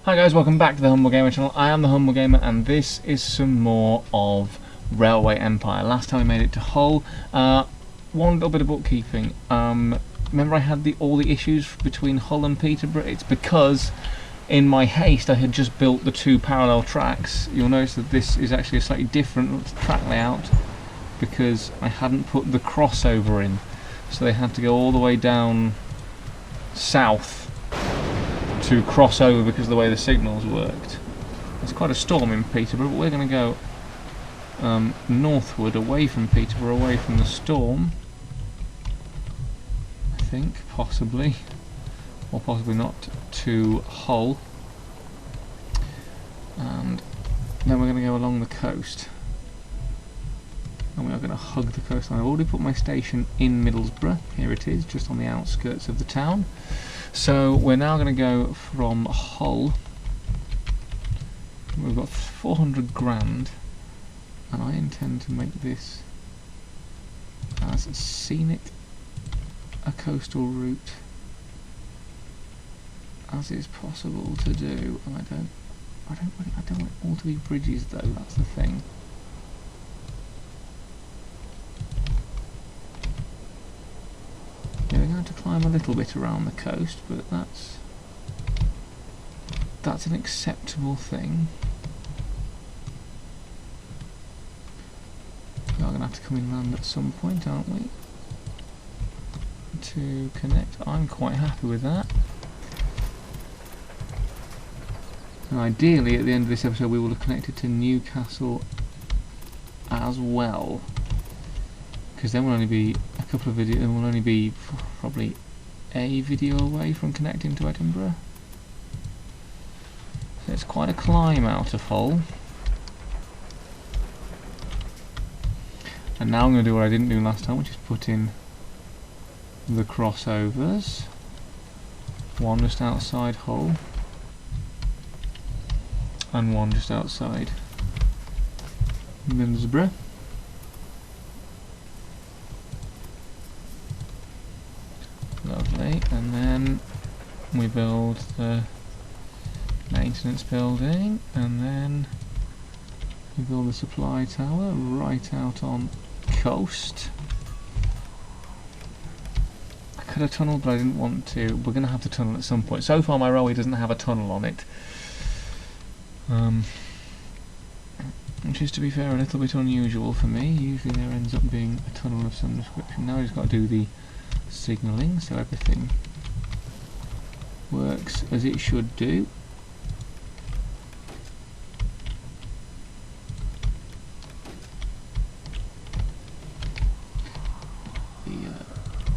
Hi guys, welcome back to the Humble Gamer channel. I am the Humble Gamer and this is some more of Railway Empire. Last time we made it to Hull. One little bit of bookkeeping. Remember I had all the issues between Hull and Peterborough? It's because in my haste I had just built the two parallel tracks. You'll notice that this is actually a slightly different track layout because I hadn't put the crossover in. So they had to go all the way down south to cross over because of the way the signals worked. It's quite a storm in Peterborough, but we're going to go northward, away from Peterborough, away from the storm. I think, possibly, or possibly not, to Hull. And then we're going to go along the coast. And we are going to hug the coastline. I've already put my station in Middlesbrough. Here it is, just on the outskirts of the town. So we're now going to go from Hull. We've got 400 grand, and I intend to make this as scenic a coastal route as is possible to do. And I don't want it all to be bridges though. That's the thing. Yeah, we're going to climb a little bit around the coast, but that's an acceptable thing. We are going to have to come inland at some point, aren't we? To connect. I'm quite happy with that. And ideally, at the end of this episode, we will have connected to Newcastle as well. Because then we'll only be a couple of videos, and we'll only be probably a video away from connecting to Edinburgh. So it's quite a climb out of Hull. And now I'm going to do what I didn't do last time, which is put in the crossovers. One just outside Hull, and one just outside Middlesbrough. Lovely, and then we build the maintenance building, and then we build the supply tower right out on coast. I could have tunnelled, but I didn't want to. We're going to have to tunnel at some point. So far my railway doesn't have a tunnel on it, which is, to be fair, a little bit unusual for me. Usually there ends up being a tunnel of some description. Now I've just got to do the signalling so everything works as it should do.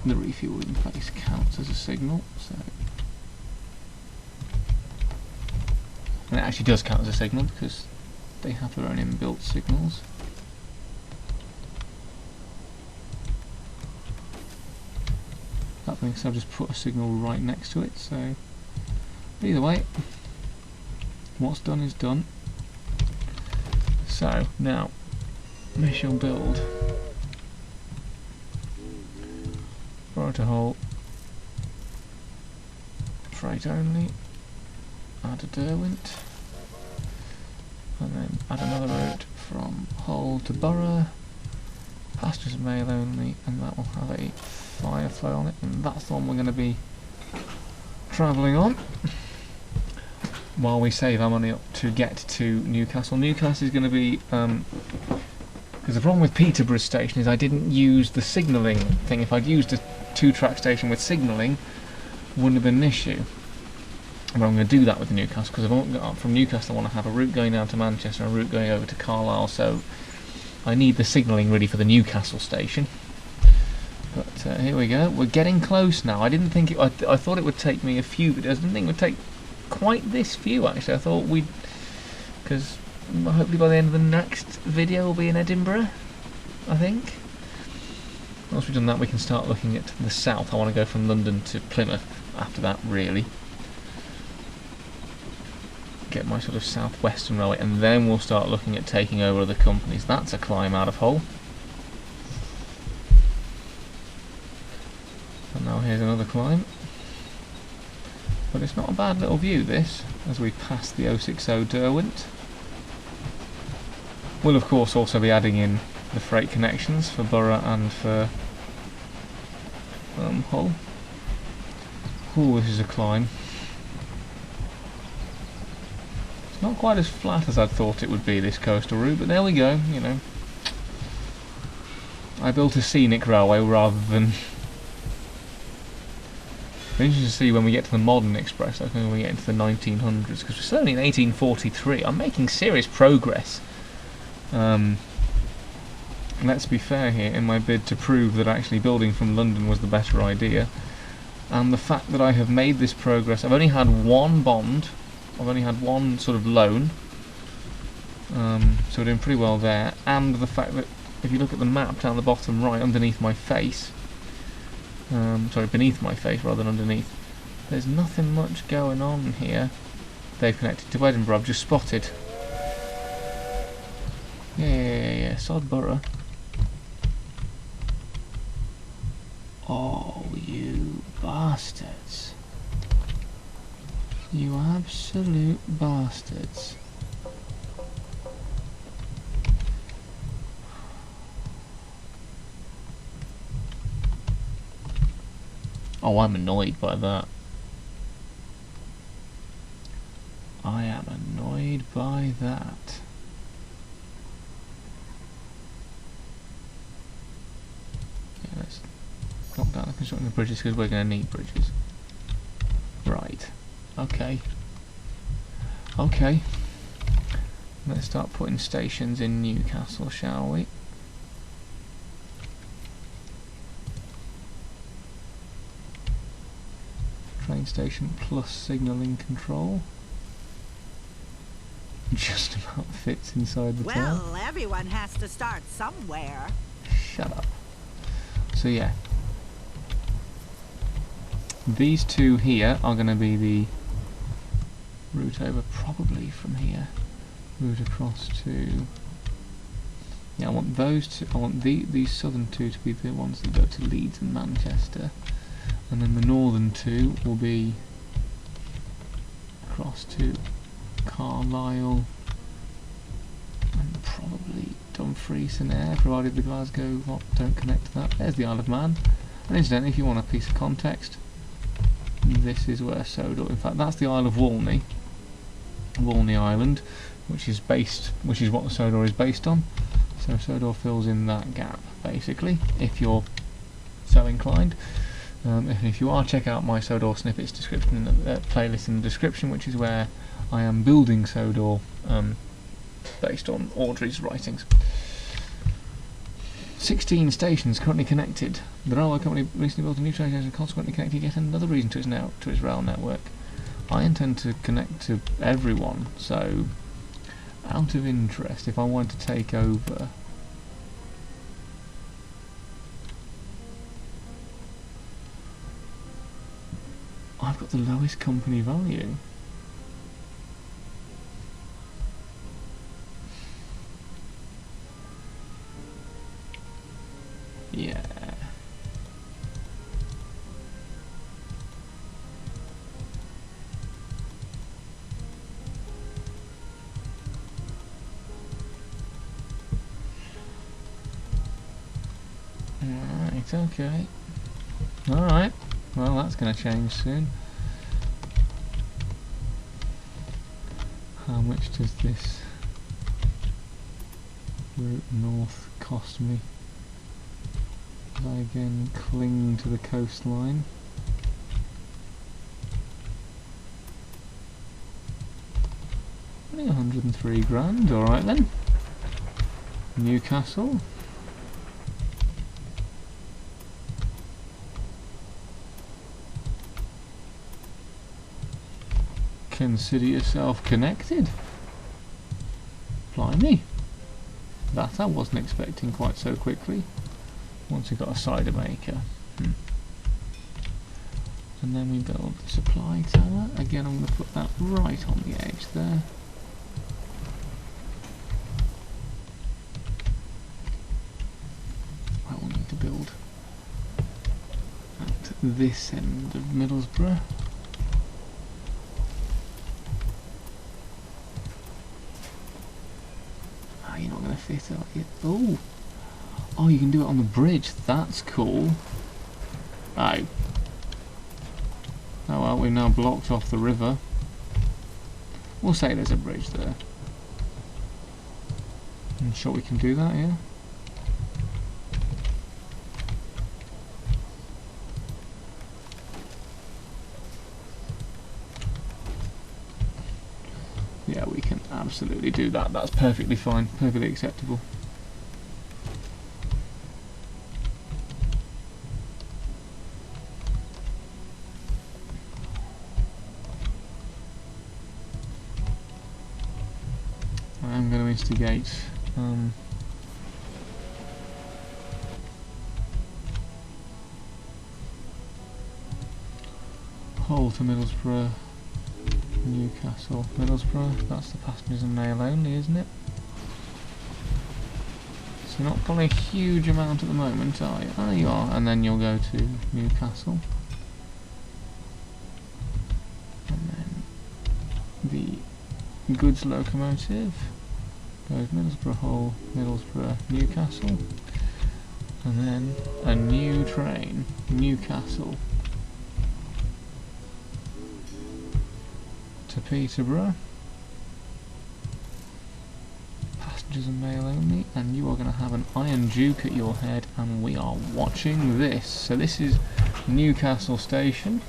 The refueling place counts as a signal, so, and it actually does count as a signal because they have their own inbuilt signals. That thing, so I've just put a signal right next to it, so either way, what's done is done. So now Mícheál build Borough to Hull, freight only, add a Derwent, and then add another route from Hull to Borough, passengers mail only, and that will have a Fireflow on it, and that's the one we're going to be travelling on while we save our money up to get to Newcastle. Newcastle is going to be, because the problem with Peterborough station is I didn't use the signalling thing. If I'd used a two-track station with signalling, wouldn't have been an issue. But I'm going to do that with Newcastle, because from Newcastle I want to have a route going down to Manchester and a route going over to Carlisle, so I need the signalling ready for the Newcastle station. But here we go, we're getting close now. I didn't think it, I thought it would take me a few videos. I didn't think it would take quite this few actually. I thought we'd, because hopefully by the end of the next video we'll be in Edinburgh, I think. Once we've done that we can start looking at the south. I want to go from London to Plymouth after that, really. Get my sort of southwestern railway, and then we'll start looking at taking over other companies. That's a climb out of Hull. And now here's another climb. But it's not a bad little view, this, as we pass the 060 Derwent. We'll of course also be adding in the freight connections for Borough and for Hull. Ooh, this is a climb. It's not quite as flat as I'd thought it would be, this coastal route, but there we go, you know. I built a scenic railway rather than... It's interesting to see when we get to the modern express, like when we get into the 1900s, because we're certainly in 1843. I'm making serious progress. Let's be fair here, in my bid to prove that actually building from London was the better idea. And the fact that I have made this progress, I've only had one bond, I've only had one sort of loan, so we're doing pretty well there, and the fact that if you look at the map down the bottom right, underneath my face, sorry, beneath my face rather than underneath, there's nothing much going on here. They've connected to Edinburgh, I've just spotted. Yeah, sod Borough. Oh, you bastards. You absolute bastards. Oh, I'm annoyed by that. I am annoyed by that. Yeah, let's drop down the construction of bridges because we're going to need bridges. Right. Okay. Okay. Let's start putting stations in Newcastle, shall we? Train station plus signalling control. Just about fits inside the town. Well, everyone has to start somewhere. Shut up. So yeah, these two here are going to be the route over, probably from here, route across to. Yeah, I want those two. I want these southern two to be the ones that go to Leeds and Manchester. And then the northern two will be across to Carlisle and probably Dumfries and Ayr, provided the Glasgow don't connect to that. There's the Isle of Man. And incidentally, if you want a piece of context, this is where Sodor, in fact that's the Isle of Walney, Walney Island, which is what the Sodor is based on. So Sodor fills in that gap, basically, if you're so inclined. If you are, check out my Sodor snippets description in the playlist in the description, which is where I am building Sodor based on Audrey's writings. 16 stations currently connected. The railway company recently built a new train station and consequently connected yet another reason to its rail network. I intend to connect to everyone, so out of interest, if I want to take over, I've got the lowest company value. Yeah. Right, okay. Alright. Well, that's going to change soon. How much does this route north cost me? As I again cling to the coastline. Only 103 grand, alright then. Newcastle. Consider yourself connected. Blimey. That I wasn't expecting quite so quickly. Once we got a cider maker. And then we build the supply tower. Again, I'm going to put that right on the edge there. I will need to build at this end of Middlesbrough. Ah, you're not going to fit, are you? Oh! Oh, you can do it on the bridge. That's cool. Oh. Oh well, we've now blocked off the river. We'll say there's a bridge there. I'm sure we can do that, yeah? Yeah, we can absolutely do that. That's perfectly fine, perfectly acceptable. I'm going to instigate Hull to Middlesbrough, Newcastle, Middlesbrough. That's the passengers and mail only, isn't it? So not probably a huge amount at the moment, are you? Ah, you are, and then you'll go to Newcastle. And then the goods locomotive goes Middlesbrough, Hull, Middlesbrough, Newcastle. And then a new train, Newcastle to Peterborough. Passengers and mail only, and you are going to have an Iron Duke at your head, and we are watching this. So this is Newcastle Station.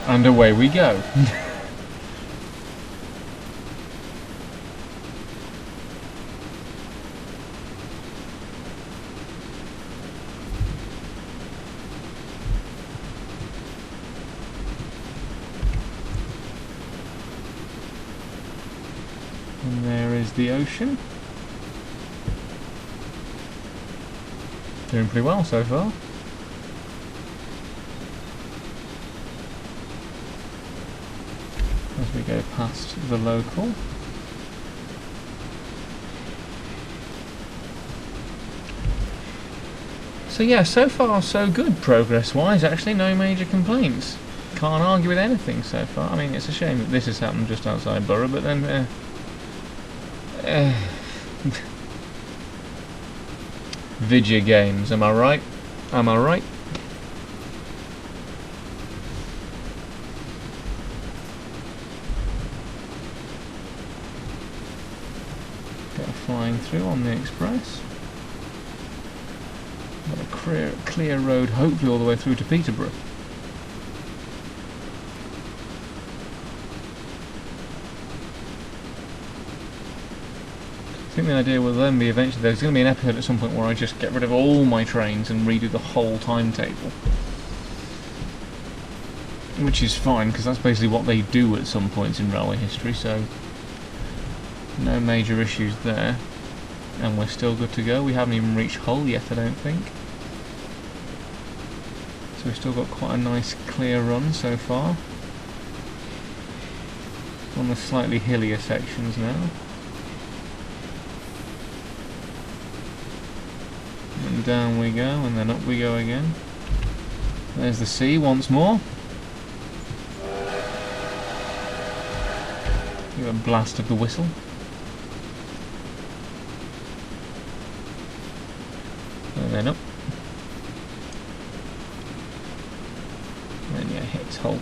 And away we go. And there is the ocean. Doing pretty well so far. As we go past the local. So yeah, so far so good progress wise, actually no major complaints. Can't argue with anything so far. I mean, it's a shame that this has happened just outside Borough, but then video games, am I right? Am I right? Flying through on the express. Got a clear road, hopefully all the way through to Peterborough. I think the idea will then be eventually there's going to be an episode at some point where I just get rid of all my trains and redo the whole timetable. Which is fine, because that's basically what they do at some points in railway history, so no major issues there, and we're still good to go. We haven't even reached Hull yet, I don't think. So we've still got quite a nice clear run so far. On the slightly hillier sections now. And down we go, and then up we go again. There's the sea once more. Give a blast of the whistle. And then up. And then yeah, hits Hull.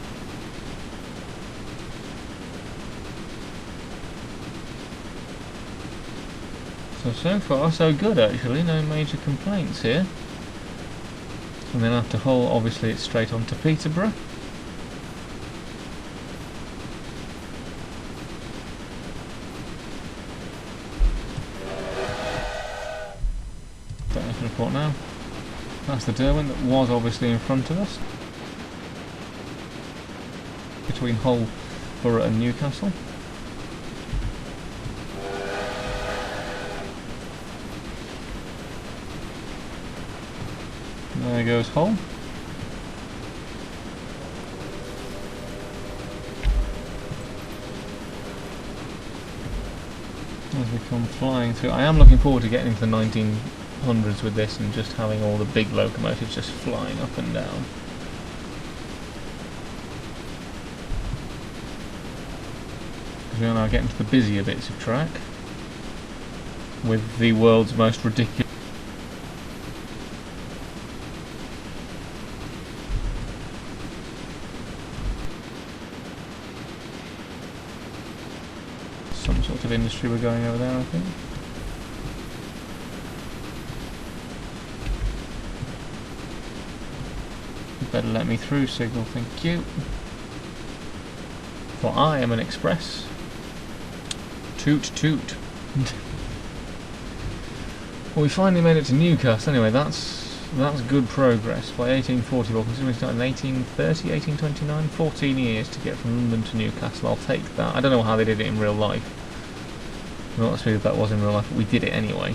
So far so good actually, no major complaints here. And then after Hull, obviously it's straight on to Peterborough. Don't have to report now. That's the Derwent that was obviously in front of us. Between Hull, Borough and Newcastle. There goes Hull. As we come flying through, I am looking forward to getting into the 1900s with this and just having all the big locomotives just flying up and down. because we are now getting to the busier bits of track with the world's most ridiculous. Some sort of industry we're going over there, I think. You better let me through, signal, thank you. For I am an express. Toot toot. Well, we finally made it to Newcastle anyway, that's good progress. By 1844, considering we started in 1830, 1829, 14 years to get from London to Newcastle, I'll take that. I don't know how they did it in real life. I'm not sure if that was in real life, but we did it anyway.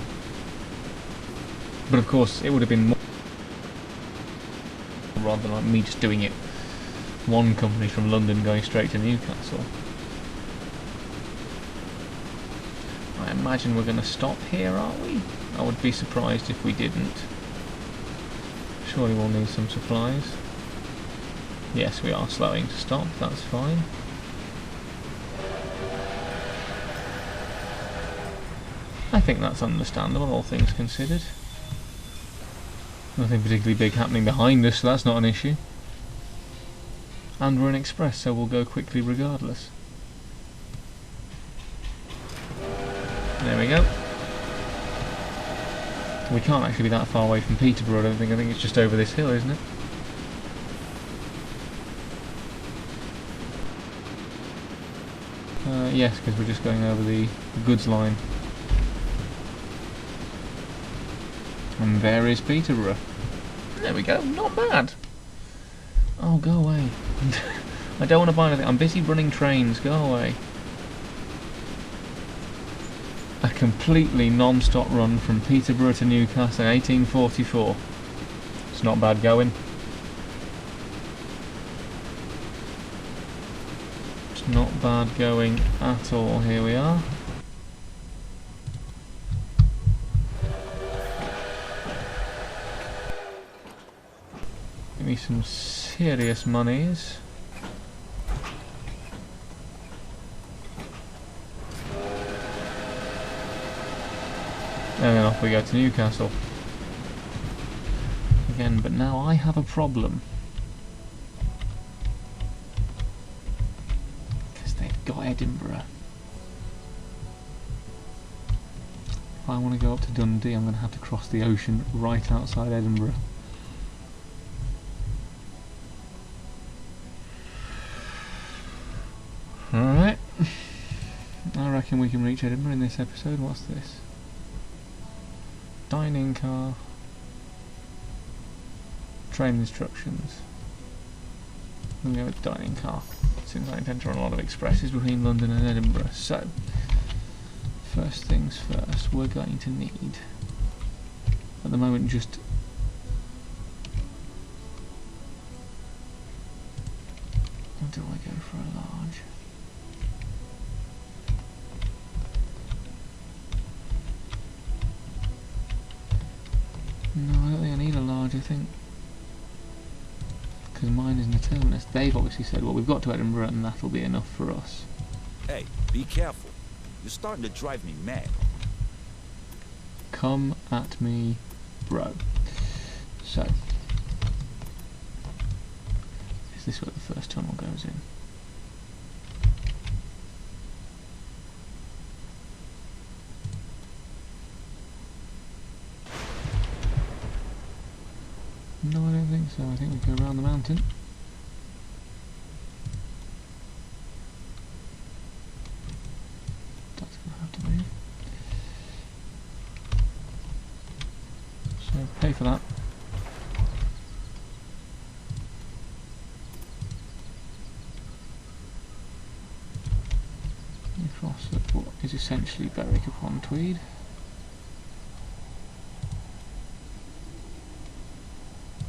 But of course, it would have been more rather than like me just doing it one company from London going straight to Newcastle. I imagine we're going to stop here, are we? I would be surprised if we didn't. Surely we'll need some supplies. Yes, we are slowing to stop, that's fine. I think that's understandable, all things considered. Nothing particularly big happening behind us, so that's not an issue. And we're an express, so we'll go quickly regardless. There we go. We can't actually be that far away from Peterborough, I don't think. I think it's just over this hill, isn't it? Yes, because we're just going over the goods line. And there is Peterborough. There we go, not bad. Oh, go away. I don't want to buy anything. I'm busy running trains, go away. A completely non-stop run from Peterborough to Newcastle in 1844. It's not bad going. It's not bad going at all. Here we are. Give me some serious monies. And then off we go to Newcastle. Again, but now I have a problem. Because they've got Edinburgh. If I want to go up to Dundee, I'm going to have to cross the ocean right outside Edinburgh. Alright. I reckon we can reach Edinburgh in this episode. What's this? Dining car. Train instructions. We'll go with dining car, since I intend to run a lot of expresses between London and Edinburgh. So, first things first, we're going to need, at the moment, just or do I go for a large? No, I don't think I need a large, I think. Because mine isn't a terminus. They've obviously said, well, we've got to Edinburgh and that'll be enough for us. Hey, be careful. You're starting to drive me mad. Come at me, bro. So, is this where the first tunnel goes in? No, I don't think so. I think we go around the mountain. That's going to have to move. So, pay for that. Across at what is essentially Berwick upon Tweed.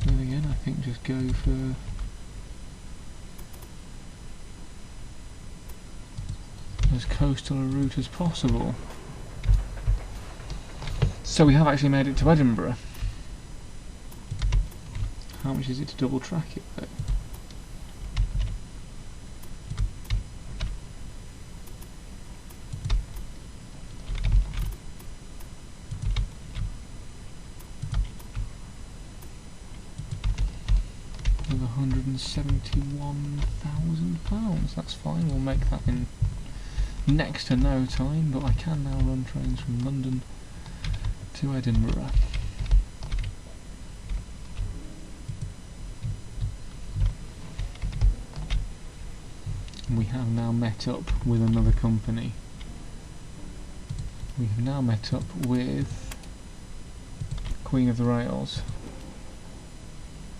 Again, I think just go for as coastal a route as possible. So we have actually made it to Edinburgh. How much is it to double track it though? £171,000. That's fine, we'll make that in next to no time, but I can now run trains from London to Edinburgh. We have now met up with another company. We have now met up with Queen of the Rails.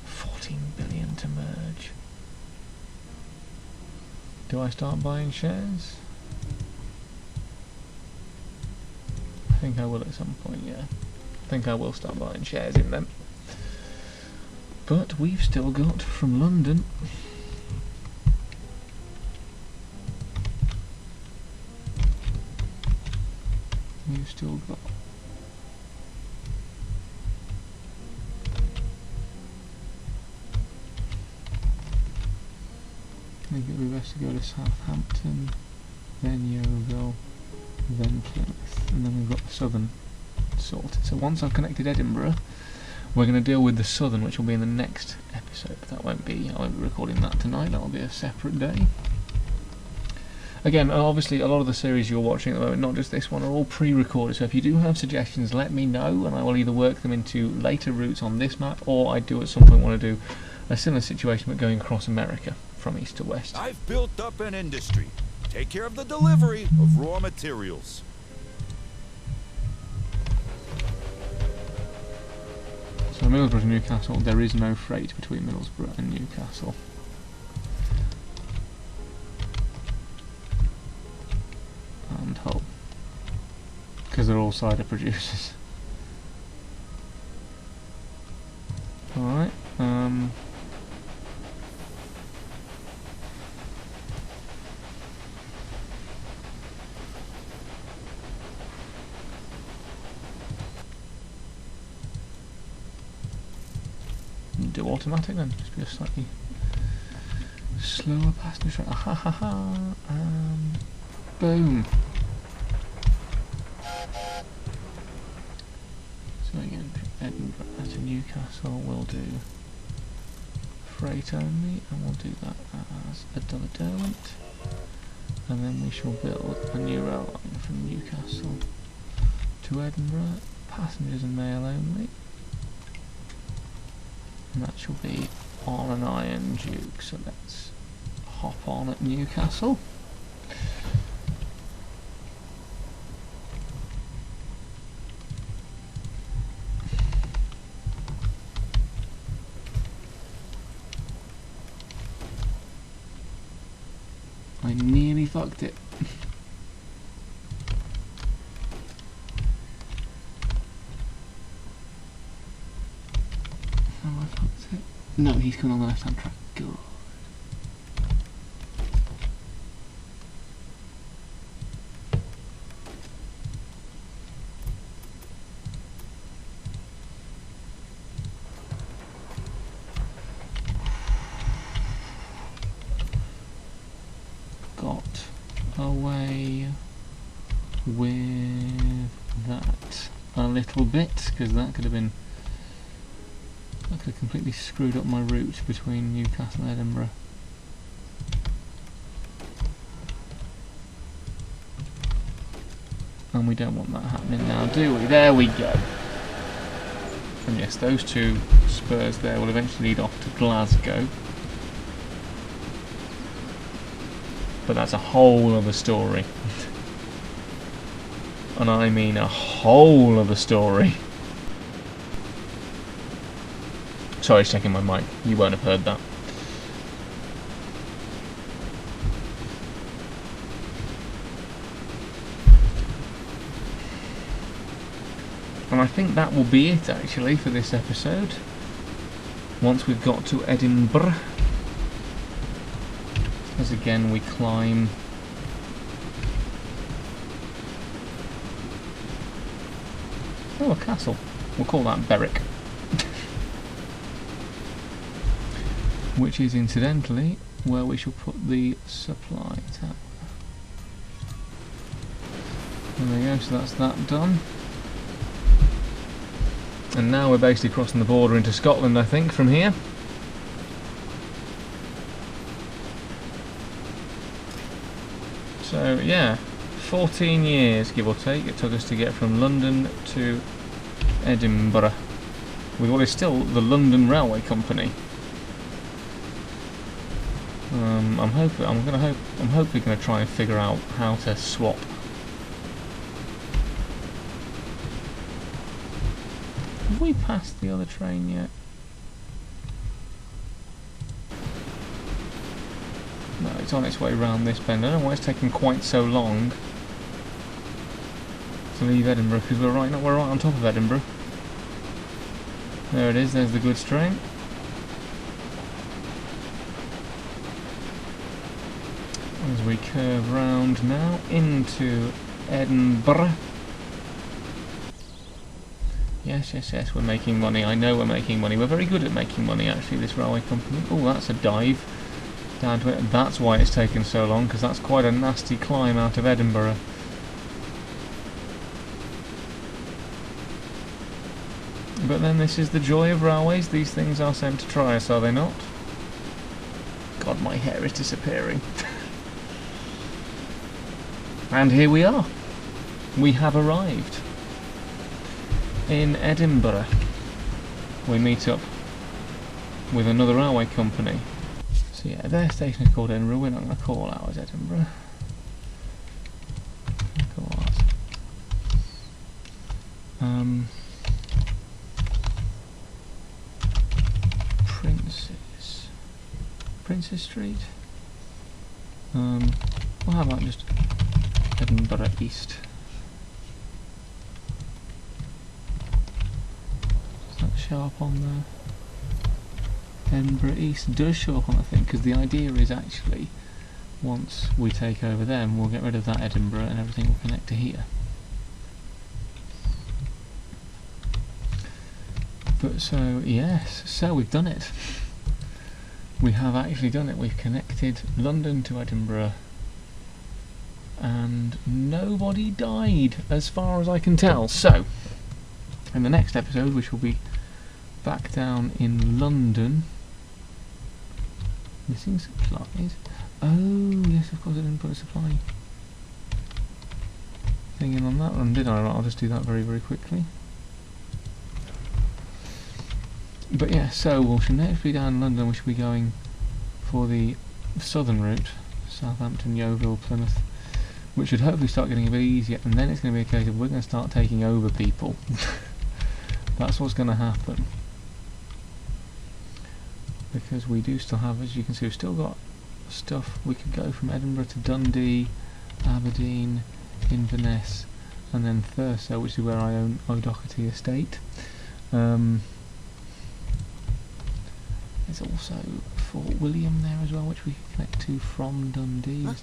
14 billion to merge. Do I start buying shares? I think I will at some point, yeah. I think I will start buying shares in them. But we've still got from London. We've still got I think it would be best to go to Southampton, then Yeovil, then Plymouth, and then we've got the southern sorted. So once I've connected Edinburgh, we're going to deal with the southern, which will be in the next episode. I won't be recording that tonight, that'll be a separate day. Again, obviously a lot of the series you're watching at the moment, not just this one, are all pre-recorded, so if you do have suggestions, let me know, and I will either work them into later routes on this map, or I do at some point want to do a similar situation but going across America from east to west. I've built up an industry. Take care of the delivery of raw materials. So Middlesbrough to Newcastle, there is no freight between Middlesbrough and Newcastle. And Hull, because they're all cider producers. Alright, do automatic then, just be a slightly slower passenger train. Ha ha ha! Boom! So again, Edinburgh to Newcastle we'll do freight only, and we'll do that as a double derwent, and then we shall build a new rail line from Newcastle to Edinburgh, passengers and mail only, and that shall be on an Iron Duke. So let's hop on at Newcastle. I nearly fucked it. Have I fucked it? No, he's coming on the left hand track. Good. Got away with that a little bit, because that could have completely screwed up my route between Newcastle and Edinburgh. And we don't want that happening now, do we? There we go. And yes, those two spurs there will eventually lead off to Glasgow. But that's a whole other story. And I mean a whole other story. Sorry, checking my mic. You won't have heard that. And I think that will be it actually for this episode. Once we've got to Edinburgh. As again we climb a castle. We'll call that Berwick. Which is incidentally where we shall put the supply tower. There we go, so that's that done. And now we're basically crossing the border into Scotland, I think, from here. So yeah, 14 years give or take it took us to get from London to Edinburgh with what is still the London Railway Company. I'm hopefully going to try and figure out how to swap. Have we passed the other train yet? No, it's on its way round this bend. I don't know why it's taking quite so long to leave Edinburgh, because we're right on top of Edinburgh. There it is. There's the goods train. As we curve round now into Edinburgh. Yes, yes, yes, we're making money. I know we're making money. We're very good at making money, actually, this railway company. Oh, that's a dive down to it. That's why it's taken so long, because that's quite a nasty climb out of Edinburgh. But then this is the joy of railways. These things are sent to try us, are they not? God, my hair is disappearing. And here we are. We have arrived in Edinburgh. We meet up with another railway company. So yeah, their station is called Edinburgh. We're not going to call ours Edinburgh. We'll call ours Princes Street. Well, how about just Edinburgh East? Does that show up on there? Edinburgh East does show up on the thing, because the idea is actually once we take over them, we'll get rid of that Edinburgh and everything will connect to here. But so, yes, so we've done it. We have actually done it. We've connected London to Edinburgh and nobody died as far as I can tell. So in the next episode, which will be back down in London, missing supplies. Oh yes, of course I didn't put a supply thing in on that one, did I? Right, I'll just do that very, very quickly. But yeah, so we should next be down in London. We should be going for the southern route, Southampton, Yeovil, Plymouth, which should hopefully start getting a bit easier, and then it's going to be a case of we're going to start taking over people. That's what's going to happen. Because we do still have, as you can see, we've still got stuff. We could go from Edinburgh to Dundee, Aberdeen, Inverness, and then Thurso, which is where I own O'Doherty Estate. There's also Fort William there as well, which we can connect to from Dundee. Look,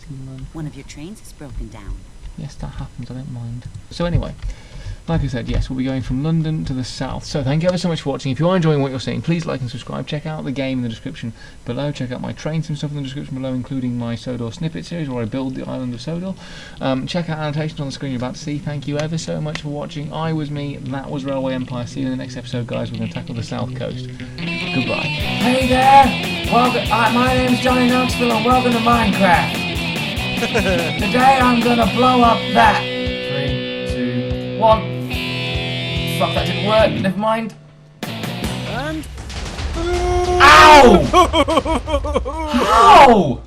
one of your trains is broken down. Yes, that happens, I don't mind. So anyway, like I said, yes, we'll be going from London to the south. So thank you ever so much for watching. If you are enjoying what you're seeing, please like and subscribe. Check out the game in the description below. Check out my train sim stuff in the description below, including my Sodor snippet series where I build the island of Sodor. Check out annotations on the screen you're about to see. Thank you ever so much for watching. I was me, that was Railway Empire. See you in the next episode, guys. We're going to tackle the south coast. Goodbye. Hey there! Welcome. My name's Johnny Knoxville and welcome to Minecraft. Today I'm gonna blow up that. 3, 2, 1. Fuck, that didn't work. Never mind. And Ow! How?